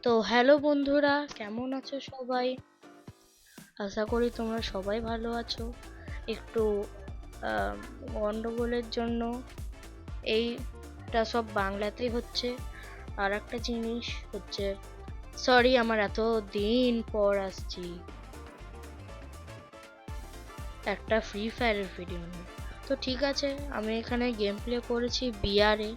তো হ্যালো বন্ধুরা, কেমন আছো সবাই? আশা করি তোমরা সবাই ভালো আছো। একটু আহ, গন্ডগোলের জন্য এইটা সব বাংলাতেই হচ্ছে। আর একটা জিনিস হচ্ছে, সরি, আমার এত দিন পর আসছি একটা ফ্রি ফায়ারের ভিডিও নিয়ে। তো ঠিক আছে, আমি এখানে গেম প্লে করেছি বিআরে,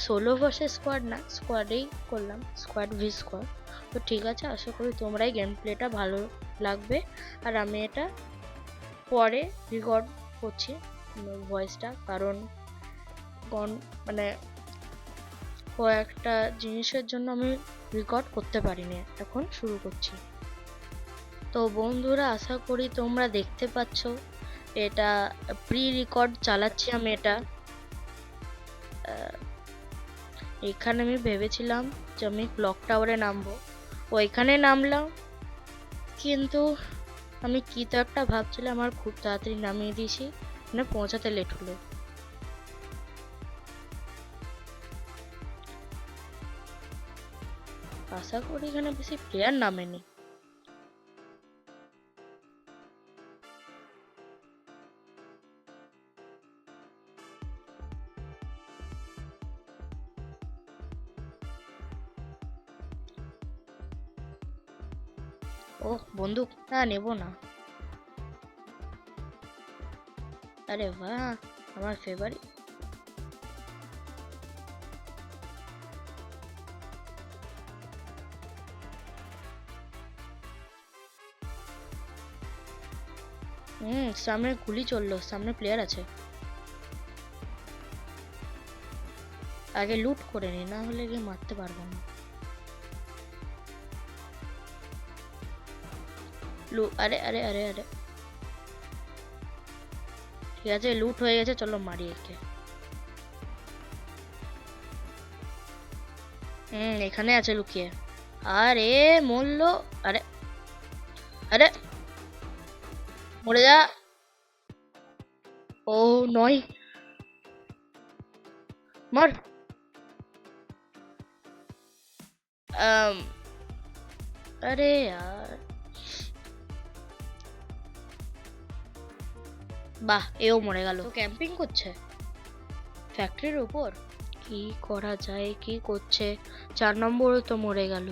সোলো ভার্সেস স্কোয়াড না, স্কোয়াডেই করলাম, স্কোয়াড ভি স্কোয়াড। তো ঠিক আছে, আশা করি তোমরাই গেম প্লেটা ভালো লাগবে। আর আমি এটা পরে রেকর্ড করছি ভয়েসটা, কারণ মানে কয়েকটা জিনিসের জন্য আমি রেকর্ড করতে পারিনি। এখন শুরু করছি। তো বন্ধুরা, আশা করি তোমরা দেখতে পাচ্ছ এটা প্রি রেকর্ড চালাচ্ছি আমি এটা। এখানে আমি ভেবেছিলাম যে আমি ক্লক টাওয়ারে নামবো, ওইখানে নামলাম, কিন্তু আমি কি তো একটা ভাবছিলাম, আমার খুব তাড়াতাড়ি নামিয়ে দিয়েছি, মানে পৌঁছাতে লেট হলো। আশা করি এখানে বেশি প্লেয়ার নামেনি। ওহ, বন্দুক না, নেবো না। আরে বাহ, আমার ফেভারিট। সামনে গুলি চললো, সামনে প্লেয়ার আছে। আগে লুট করে নি, না হলে গিয়ে মারতে পারবো না। আরে আরে আরে আরে, ঠিক আছে, লুট হয়ে গেছে, চলো মারি একে। এখানে আছে লুকিয়ে। আরে মরলো। আরে আরে, মরে যা। ও নয়, মর। আম, আরে यार, বাহ, এও মরে গেল। তো ক্যাম্পিং করছে ফ্যাক্টরির উপর। কি করা যায়, কি করছে? 4 নম্বরও তো মরে গেল।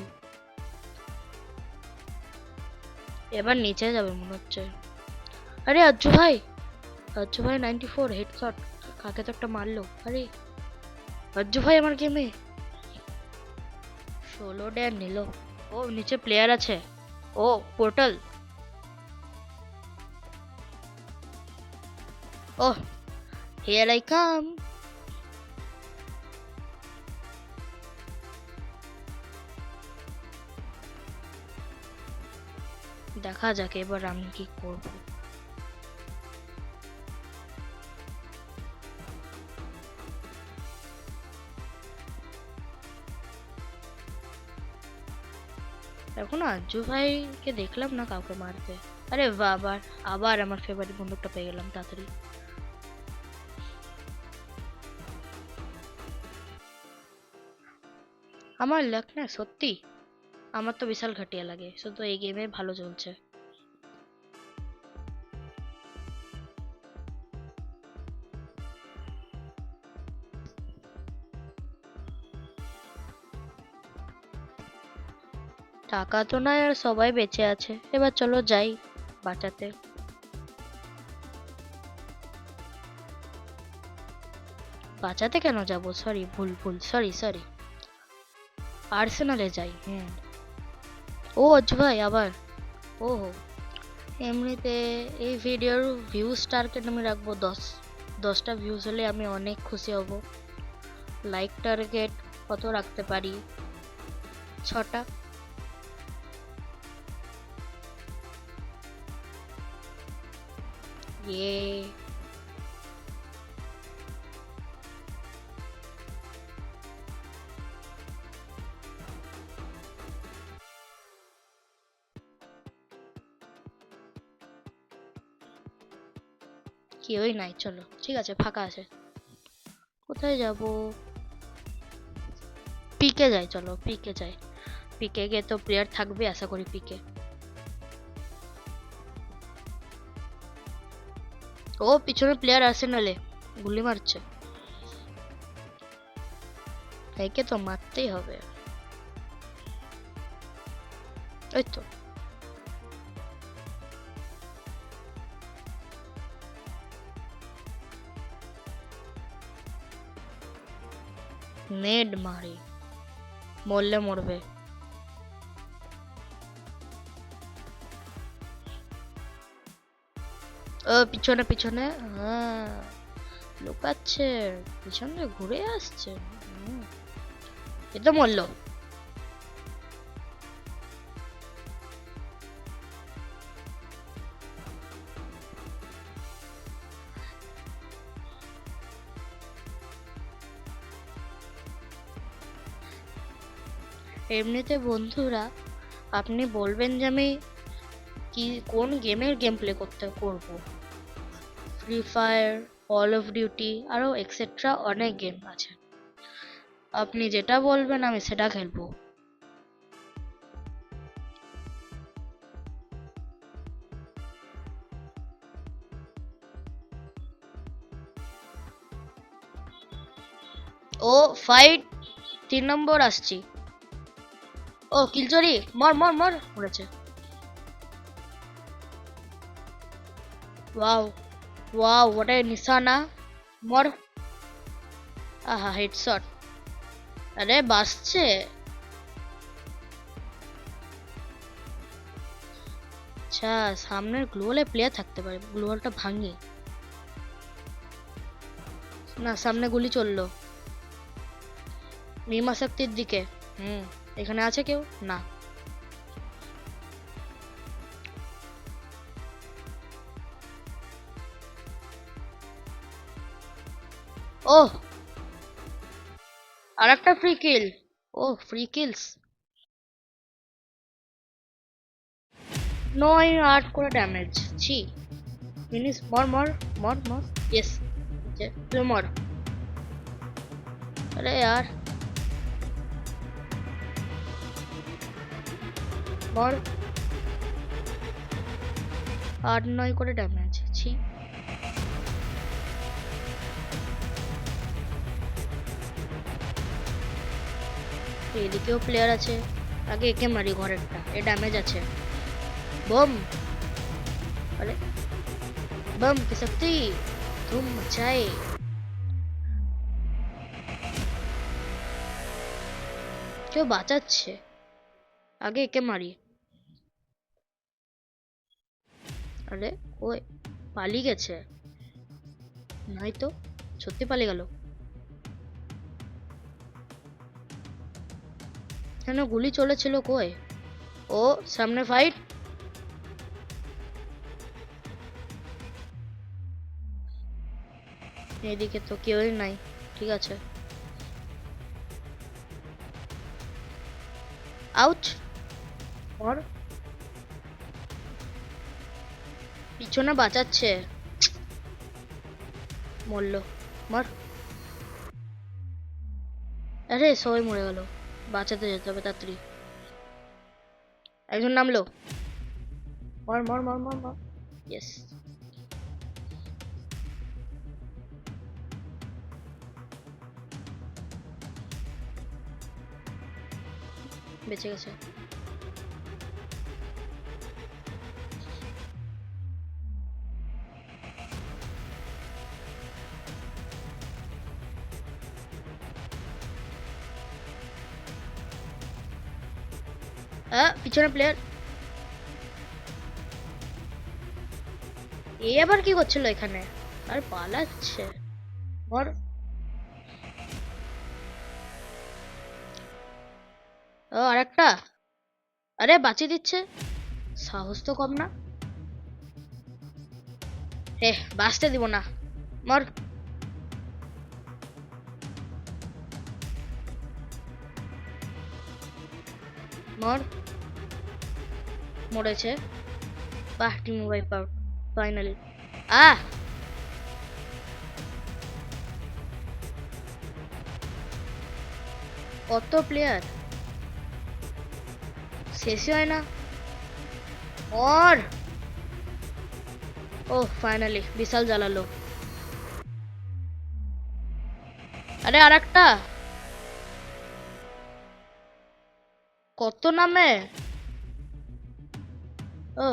এবার নিচে যাবে মনে হচ্ছে। আরে আজ্জু ভাই, আজ্জু ভাই 94 হেডশট। কাকে তো একটা মারলো। আরে আজ্জু ভাই আমার গেমে 16 ড্যাম নিল। ও নিচে প্লেয়ার আছে। ও portal. Oh, here I come. দেখা যাক এবার আমি কি করব। এখন আজ্জু ভাইকে দেখলাম না কাউকে মারতে। আরে বাহ, আবার আবার আমার ফেভারিট বন্দুকটা পেয়ে গেলাম তাড়াতাড়ি। আমার লাক না সত্যি, আমার তো বিশাল ঘাটিয়া লাগে, শুধু এই গেমে ভালো চলছে। টাকা তো নাই আর সবাই বেঁচে আছে, এবার চলো যাই বাঁচাতে। বাঁচাতে কেন যাব? সরি, ভুল ভুল, সরি সরি। আর্সেনালে যাই। ও আচ্ছা ভাই আবার। ও এমনিতে এই ভিডিওর ভিউজ টার্গেট আমি রাখবো 10। 10টা ভিউজ হলে আমি অনেক খুশি হব। লাইক টার্গেট কত রাখতে পারি? 6টা। ইয়ে, কেউই নাই, চলো ঠিক আছে, ফাঁকা আছে। কোথায় যাব? পিকে যাই, চলো পিকে যাই। পিকে গে তো প্লেয়ার থাকবে আশা করি পিকে। ও পিছনে প্লেয়ার আর্সেনালে গুলি মারছে, একে তো মারতেই হবে। ওই তো নেড মারি, মরলে মরবে। ও পিছনে পিছনে, হ্যাঁ লুকাচ্ছে, পিছনে ঘুরে আসছে। এ তো মরলো। এমনিতে বন্ধুরা আপনি বলবেন যে আমি কি কোন গেমের গেম প্লে করব। Free fire, call of duty আরো এক্সেট্রা অনেক গেম আছে, আপনি যেটা বলবেন আমি সেটা খেলবো। ও ফাইট 3 নম্বর আসছি। ও কিলচুরি, মর মর মর, মরেছে। ওয়াও ওয়াও, ওটা নিশানা, মর। আহা হেডশট, আরে বাসছে। আচ্ছা সামনের গ্লোয়ালে প্লেয়ার থাকতে পারে, গ্লোয়ালটা ভাঙি না। সামনে গুলি চললো মিমা শক্তির দিকে। এখানে আছে কেউ না। ওহ আরেকটা ফ্রি কিল। ও ফ্রি কিলস, 9-8 করে ড্যামেজ। ছি মিনিস, মর মর মর মর। ইয়েস তুই মর। अरे यार মর। 8-9 করে ড্যামেজ। ছি এদিকেও প্লেয়ার আছে, আগে একে মারি। ঘরেরটা এ ড্যামেজ আছে। बम, अरे बम की शक्ति धूम मचाए। কেউ বাঁচাচ্ছে, আগে একে মারি। আরে ওই পালিয়ে গেছে, নয়তো সত্যি পালিয়ে গেল। কেন গুলি চলেছিল কই? ও সামনে ফাইট। এদিকে তো কেউই নাই, ঠিক আছে। আউট, মর। পিছনে বাঁচাচ্ছে, মরলো, মর। আরে সবাই মরে গেল, বাঁচাতে যেতে হবে তাড়াতাড়ি। একজন নামলো, মর মর মর মর মর। ইয়েস বেঁচে গেছে। পিছনে প্লেয়ার। এ আবার কি করছিল এখানে? আর পালাচ্ছে, মর। ও আরেকটা, আরে বাঁচিয়ে দিচ্ছে, সাহস তো কম না। হে বাঁচতে দিব না, মর। মর, মরেছে। বাহ টিম ওয়াইপ আউট ফাইনালি। আহ কত প্লেয়ার, শেষই হয় না। और ओह फाइनली বিশাল জ্বালালো। আরে আরেকটা কত নামে? ও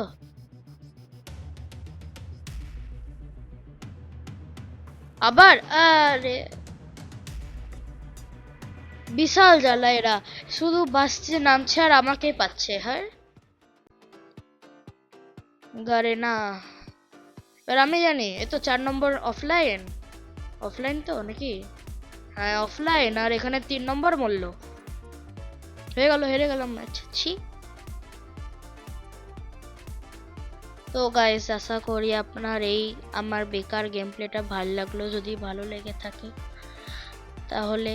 আবার আরে বিশাল জ্বালা এরা, শুধু বাসছে নামছে আর আমাকেই পাচ্ছে। হ্যাঁ গারে না, এবার আমি জানি এ তো 4 নম্বর অফলাইন। অফলাইন তো নাকি? হ্যাঁ অফলাইন, আর এখানে 3 নম্বর মরল। হয়ে গেল, হেরে গেলাম ম্যাচ, ছি। তো গাইস আশা করি আপনার এই আমার বেকার গেম প্লেটা ভালো লাগলো। যদি ভালো লেগে থাকে তাহলে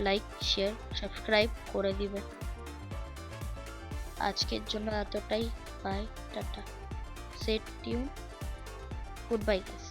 লাইক শেয়ার সাবস্ক্রাইব করে দিবেন। আজকের জন্য এতটাই, বাই টাটা, stay tuned, good bye guys.